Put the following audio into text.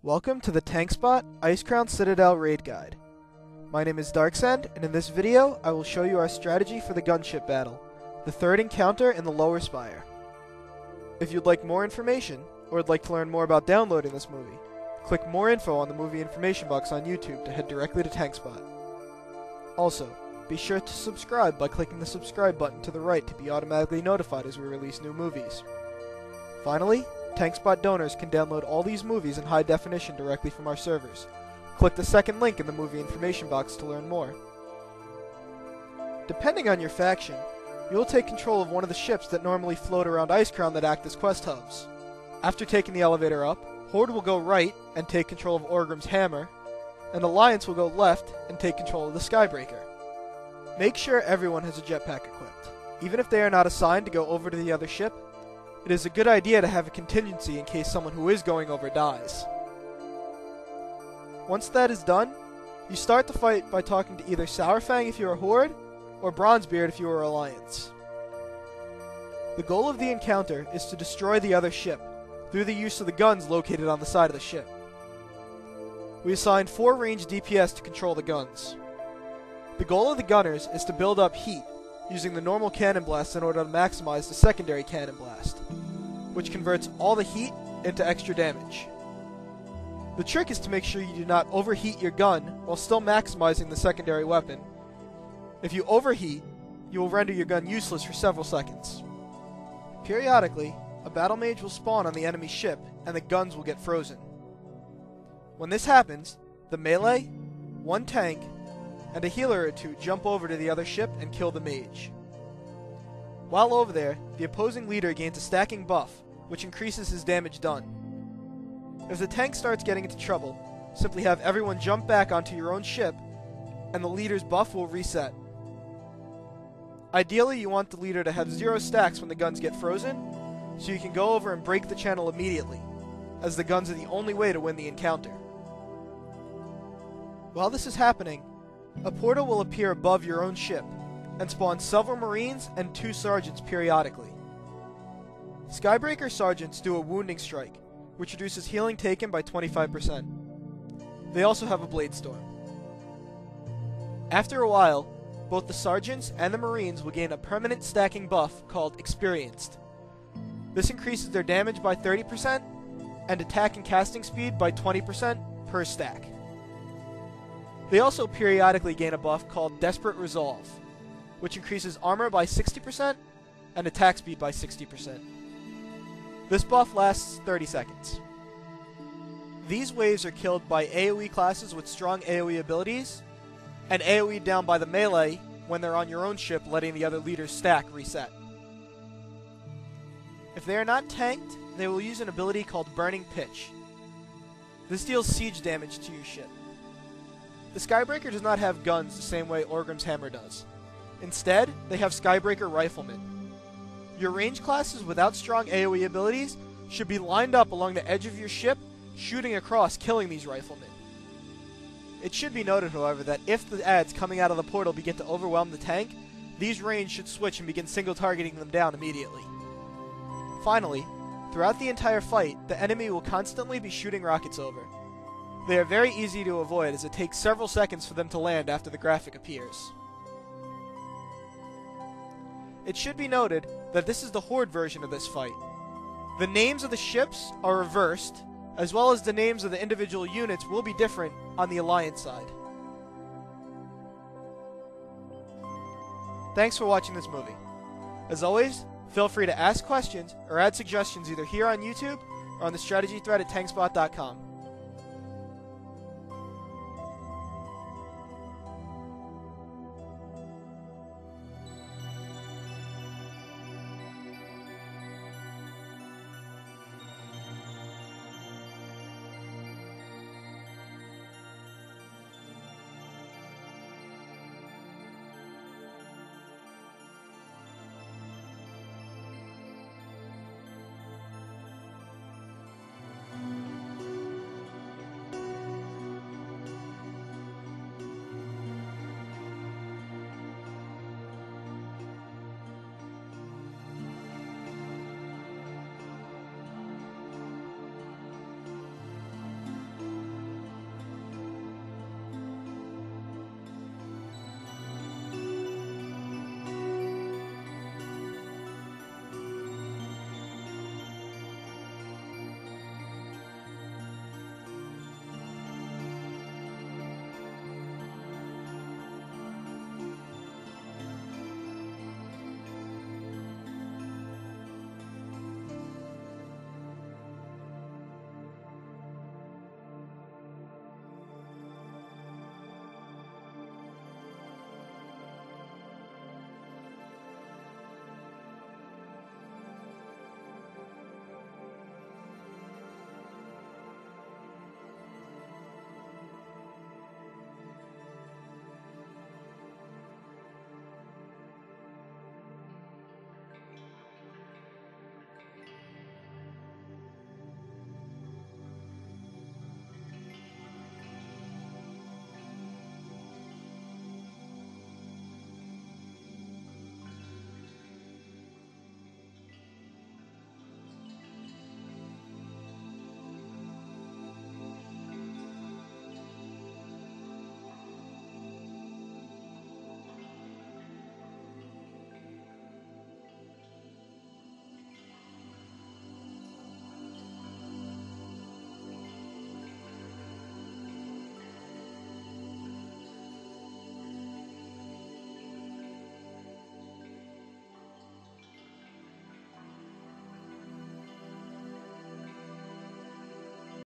Welcome to the TankSpot Icecrown Citadel Raid Guide. My name is Darksend, and in this video I will show you our strategy for the Gunship Battle, the third encounter in the lower spire. If you'd like more information, or would like to learn more about downloading this movie, click more info on the movie information box on YouTube to head directly to TankSpot. Also, be sure to subscribe by clicking the subscribe button to the right to be automatically notified as we release new movies. Finally, TankSpot donors can download all these movies in high definition directly from our servers. Click the second link in the movie information box to learn more. Depending on your faction, you'll take control of one of the ships that normally float around Icecrown that act as quest hubs. After taking the elevator up, Horde will go right and take control of Orgrim's hammer, and Alliance will go left and take control of the Skybreaker. Make sure everyone has a jetpack equipped. Even if they are not assigned to go over to the other ship, it is a good idea to have a contingency in case someone who is going over dies. Once that is done, you start the fight by talking to either Sourfang if you are Horde, or Bronzebeard if you are Alliance. The goal of the encounter is to destroy the other ship, through the use of the guns located on the side of the ship. We assigned 4 ranged DPS to control the guns. The goal of the gunners is to build up heat, using the normal cannon blast in order to maximize the secondary cannon blast, which converts all the heat into extra damage. The trick is to make sure you do not overheat your gun while still maximizing the secondary weapon. If you overheat, you will render your gun useless for several seconds. Periodically, a battle mage will spawn on the enemy ship and the guns will get frozen. When this happens, the melee, 1 tank, and a healer or 2 jump over to the other ship and kill the mage. While over there, the opposing leader gains a stacking buff, which increases his damage done. If the tank starts getting into trouble, simply have everyone jump back onto your own ship, and the leader's buff will reset. Ideally, you want the leader to have 0 stacks when the guns get frozen, so you can go over and break the channel immediately, as the guns are the only way to win the encounter. While this is happening, a portal will appear above your own ship, and spawn several Marines and 2 Sergeants periodically. Skybreaker Sergeants do a wounding strike, which reduces healing taken by 25%. They also have a Blade Storm. After a while, both the Sergeants and the Marines will gain a permanent stacking buff called Experienced. This increases their damage by 30% and attack and casting speed by 20% per stack. They also periodically gain a buff called Desperate Resolve, which increases armor by 60% and attack speed by 60%. This buff lasts 30 seconds. These waves are killed by AoE classes with strong AoE abilities, and AoE down by the melee when they're on your own ship, letting the other leader's stack reset. If they are not tanked, they will use an ability called Burning Pitch. This deals siege damage to your ship. The Skybreaker does not have guns the same way Orgrim's hammer does. Instead, they have Skybreaker Riflemen. Your range classes without strong AoE abilities should be lined up along the edge of your ship, shooting across, killing these Riflemen. It should be noted, however, that if the adds coming out of the portal begin to overwhelm the tank, these range should switch and begin single-targeting them down immediately. Finally, throughout the entire fight, the enemy will constantly be shooting rockets over. They are very easy to avoid, as it takes several seconds for them to land after the graphic appears. It should be noted that this is the Horde version of this fight. The names of the ships are reversed, as well as the names of the individual units will be different on the Alliance side. Thanks for watching this movie. As always, feel free to ask questions or add suggestions either here on YouTube or on the strategy thread at TankSpot.com.